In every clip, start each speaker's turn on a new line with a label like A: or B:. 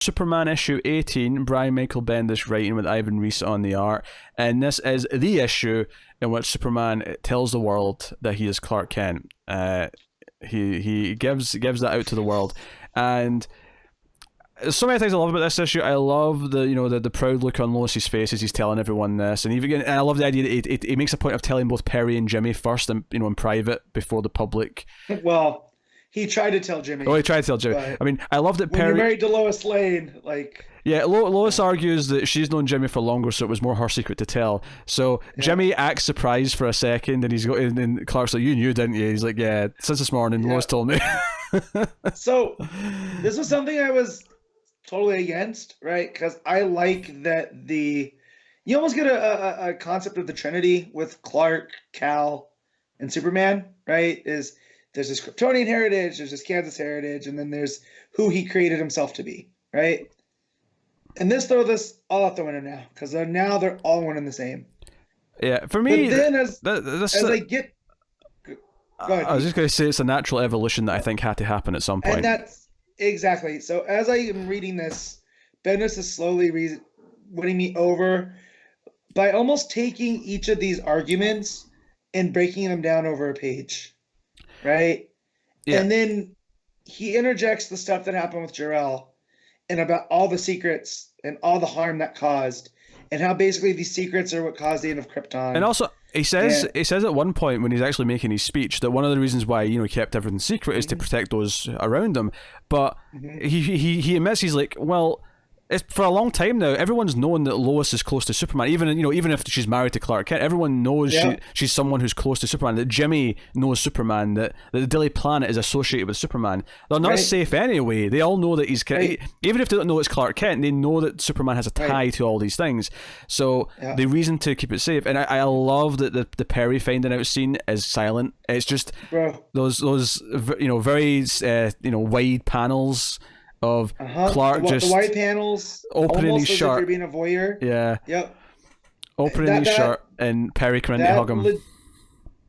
A: Superman issue 18, Brian Michael Bendis writing with Ivan Reis on the art, and this is the issue in which Superman tells the world that he is Clark Kent. He gives that out to the world, and so many things I love about this issue. I love the proud look on Lois's face as he's telling everyone this, and I love the idea that he makes a point of telling both Perry and Jimmy first, and in private before the public.
B: Well, he tried to tell Jimmy.
A: Oh, he tried to tell Jimmy. I mean, I love that
B: when
A: Perry.
B: You're married to Lois Lane, like.
A: Yeah, Lois argues that she's known Jimmy for longer, so it was more her secret to tell. So Jimmy acts surprised for a second, and and Clark's like, "You knew, didn't you?" He's like, "Yeah, since this morning, Lois told me."
B: So, this was something I was totally against, right? Because I like that you almost get a concept of the Trinity with Clark, Cal, and Superman, right? There's this Kryptonian heritage, there's this Kansas heritage, and then there's who he created himself to be, right? And throw this all out the window now, because they're all one and the same.
A: Yeah, for me,
B: but then as I get, go ahead,
A: I was just going to say it's a natural evolution that I think had to happen at some point.
B: And that's exactly. So as I am reading this, Bendis is slowly winning me over by almost taking each of these arguments and breaking them down over a page, right? Yeah. And then he interjects the stuff that happened with Jor-El and about all the secrets and all the harm that caused, and how basically these secrets are what caused the end of Krypton.
A: And also, he says at one point when he's actually making his speech that one of the reasons why he kept everything secret is to protect those around him. But he admits, he's like, well, it's for a long time now, everyone's known that Lois is close to Superman. Even if she's married to Clark Kent, everyone knows she's someone who's close to Superman. That Jimmy knows Superman. That the Daily Planet is associated with Superman. They're not safe anyway. They all know that he's even if they don't know it's Clark Kent, they know that Superman has a tie to all these things. So the reason to keep it safe. And I love that the Perry finding out scene is silent. It's just those very wide panels of Clark
B: the white panels
A: opening his shirt.
B: If you're being a voyeur.
A: Yeah.
B: Yep.
A: Opening his shirt and Perry coming in to hug him.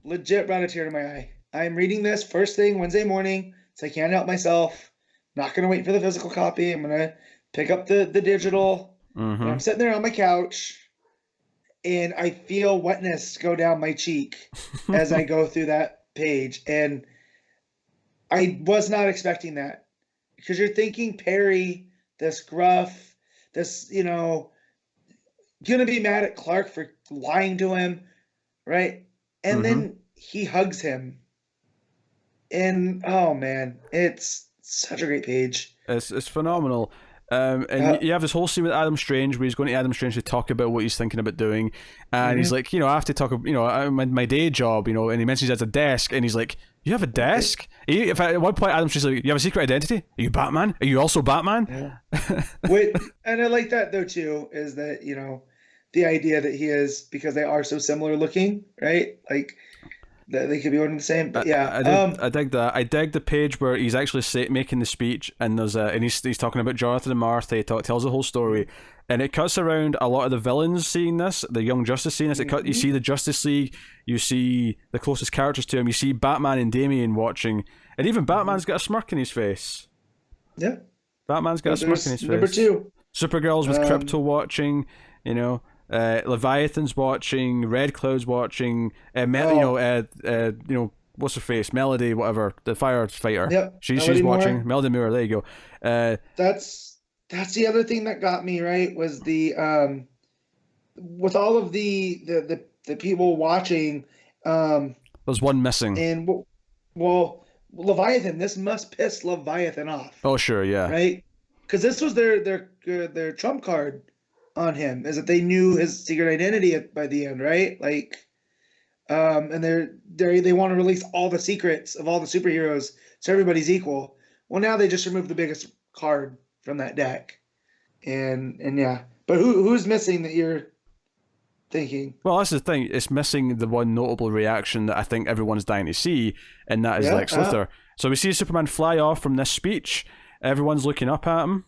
B: Legit brought a tear to my eye. I'm reading this first thing Wednesday morning, so I can't help myself. Not going to wait for the physical copy. I'm going to pick up the digital. Mm-hmm. I'm sitting there on my couch, and I feel wetness go down my cheek as I go through that page. And I was not expecting that. Because you're thinking Perry, this gruff, this, gonna be mad at Clark for lying to him, right? And then he hugs him. And, oh man, it's such a great page.
A: It's phenomenal. And you have this whole scene with Adam Strange where he's going to Adam Strange to talk about what he's thinking about doing. And he's like, I have to talk about, my day job, and he mentions he has a desk, and he's like, you have a desk? At one point, Adam Strange's like, you have a secret identity? Are you Batman? Are you also Batman?
B: Yeah. And I like that, though, too, is that, the idea that he is, because they are so similar looking, right? Like, that they could be one and the same, but yeah.
A: I dig that. I dig the page where he's actually making the speech, and there's and he's talking about Jonathan and Martha. He tells the whole story, and it cuts around a lot of the villains seeing this, the Young Justice seeing this. You see the Justice League, you see the closest characters to him, you see Batman and Damian watching, and even Batman's got a smirk in his face.
B: Yeah,
A: Batman's got a smirk in his face.
B: Number 2,
A: Supergirl's with Crypto watching, Leviathan's watching, Red Cloud's watching, what's her face, Melody, whatever, the firefighter.
B: Yep.
A: She's watching. Melody Moore, there you go.
B: That's the other thing that got me, right, was the with all of the people watching.
A: There's one missing.
B: And well, Leviathan. This must piss Leviathan off.
A: Oh sure, yeah.
B: Right, because this was their trump card on him, is that they knew his secret identity by the end, right? Like, and they want to release all the secrets of all the superheroes so everybody's equal. Well, now they just removed the biggest card from that deck, and yeah. But who's missing that you're thinking?
A: Well, that's the thing. It's missing the one notable reaction that I think everyone's dying to see, and that is Lex Luthor. So we see Superman fly off from this speech. Everyone's looking up at him.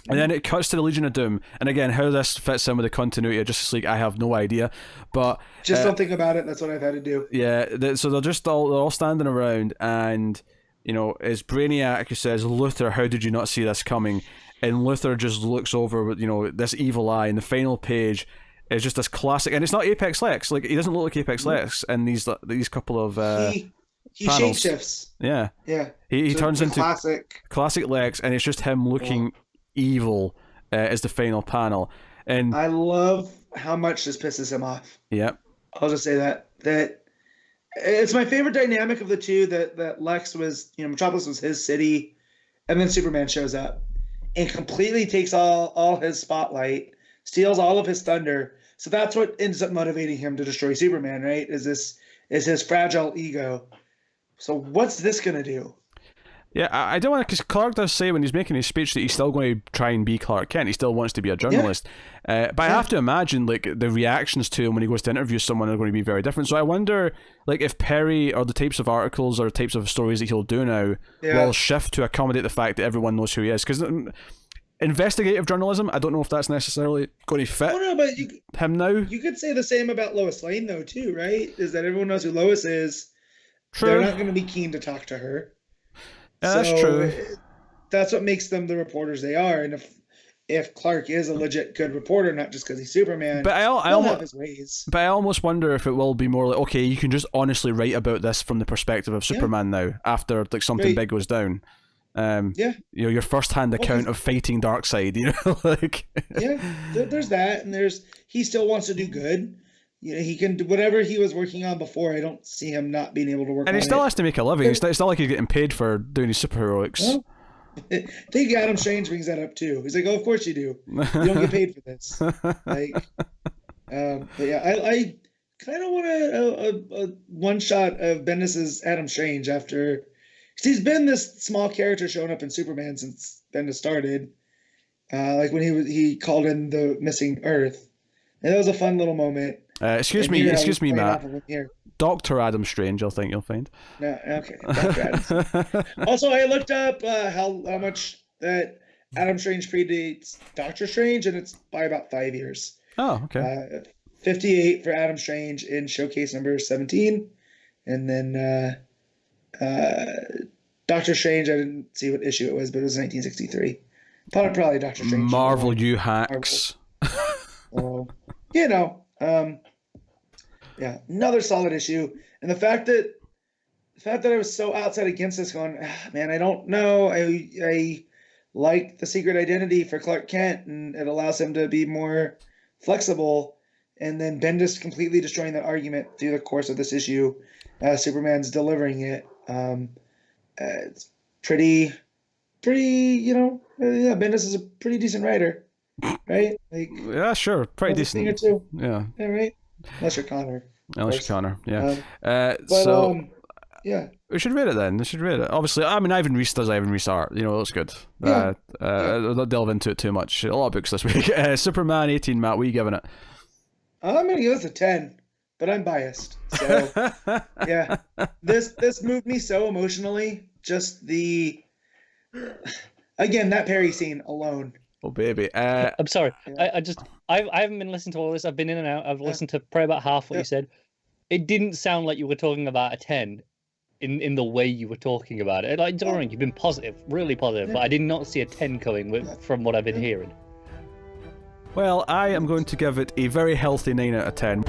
A: And then it cuts to the Legion of Doom. And again, how this fits in with the continuity of Justice League, I have no idea. But
B: just don't think about it. That's what I've had to do.
A: Yeah, so they're all standing around, and it's Brainiac who says, "Luthor, how did you not see this coming?" and Luthor just looks over with, this evil eye, and the final page is just this classic, and it's not Apex Lex. Like, he doesn't look like Apex Lex in these couple of
B: he
A: panels.
B: shapeshifts.
A: Yeah.
B: Yeah.
A: He turns into
B: classic
A: Lex, and it's just him looking evil as the final panel. And
B: I love how much this pisses him off.
A: Yeah.
B: I'll just say that it's my favorite dynamic of the two, that Lex was, Metropolis was his city, and then Superman shows up and completely takes all his spotlight, steals all of his thunder. So that's what ends up motivating him to destroy Superman, right? Is his fragile ego. So what's this going to do?
A: Yeah, I don't want to, because Clark does say when he's making his speech that he's still going to try and be Clark Kent. He still wants to be a journalist. But I have to imagine, like, the reactions to him when he goes to interview someone are going to be very different. So I wonder, like, if Perry, or the types of articles or types of stories that he'll do now will shift to accommodate the fact that everyone knows who he is. Because investigative journalism, I don't know if that's necessarily going to fit him now.
B: You could say the same about Lois Lane, though, too, right? Is that everyone knows who Lois is.
A: True.
B: They're not going to be keen to talk to her.
A: Yeah, that's true.
B: That's what makes them the reporters they are. And if Clark is a legit good reporter, not just because he's Superman,
A: but
B: he'll have his ways.
A: But I almost wonder if it will be more like, okay, you can just honestly write about this from the perspective of Superman now, after like something big goes down. Your first-hand account of fighting Darkseid. Like.
B: There's that, and he still wants to do good. He can do whatever he was working on before. I don't see him not being able to work on it.
A: And he still has to make a living. It's not like he's getting paid for doing his superheroics.
B: Well, I think Adam Strange brings that up too. He's like, "Oh, of course you do. You don't get paid for this." Like, but yeah, I kind of want a one shot of Bendis's Adam Strange after, because he's been this small character showing up in Superman since Bendis started. Like when he called in the missing Earth, and that was a fun little moment.
A: Excuse me, Matt. Dr. Adam Strange, I think you'll find.
B: No, okay. Dr. Adam. Also, I looked up how much that Adam Strange predates Doctor Strange, and it's by about 5 years.
A: Oh, okay.
B: 58 for Adam Strange in showcase number 17, and then Doctor Strange, I didn't see what issue it was, but it was 1963. Probably Doctor Strange.
A: Marvel, you hacks.
B: Another solid issue, and the fact that I was so outside against this, going, man, I don't know. I like the secret identity for Clark Kent, and it allows him to be more flexible. And then Bendis completely destroying that argument through the course of this issue. Superman's delivering it. It's pretty. Bendis is a pretty decent writer, right? Like,
A: yeah, sure, pretty decent.
B: Thing or two.
A: Yeah,
B: right. Unless you're Connor.
A: Yeah. We should read it then. We should read it. Obviously, I mean, Ivan Reis does Ivan Reis art. It looks good. I'll not delve into it too much. A lot of books this week. Superman 18, Matt, what are you giving it?
B: I'm going to give this a 10, but I'm biased. So, yeah. This moved me so emotionally. Just again, that Perry scene alone.
A: Oh, baby.
C: I'm sorry. I haven't been listening to all this. I've been in and out. I've listened to probably about half what you said. It didn't sound like you were talking about a 10 in the way you were talking about it. Like, don't worry, you've been positive, really positive, but I did not see a 10 coming from what I've been hearing.
A: Well, I am going to give it a very healthy 9 out of 10.